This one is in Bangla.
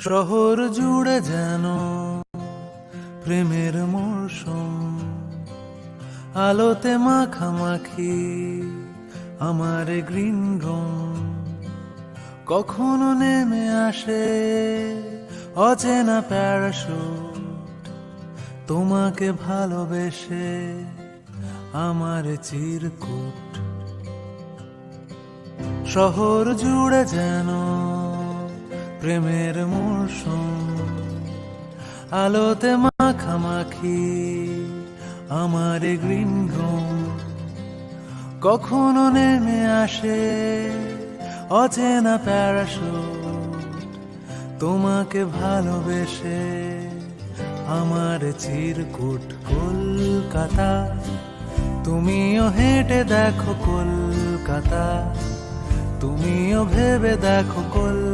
শহর জুড়ে যেন প্রেমের মরশুম, আলোতে মাখামাখি আমার গ্রিন রুম। কখনো নেমে আসে অচেনা প্যারাশুট, তোমাকে ভালোবেসে আমার চিরকুট। শহর জুড়ে যেন প্রেমের মরশুম, আলোতে মাখামাখি আমার গ্রিন রুম। কখনো নেমে আসে অচেনা প্যারাশুট, তোমাকে ভালোবেসে আমার চিরকুট। কলকাতা, তুমিও হেঁটে দেখো কলকাতা, তুমিও ভেবে দেখো কলকাতা।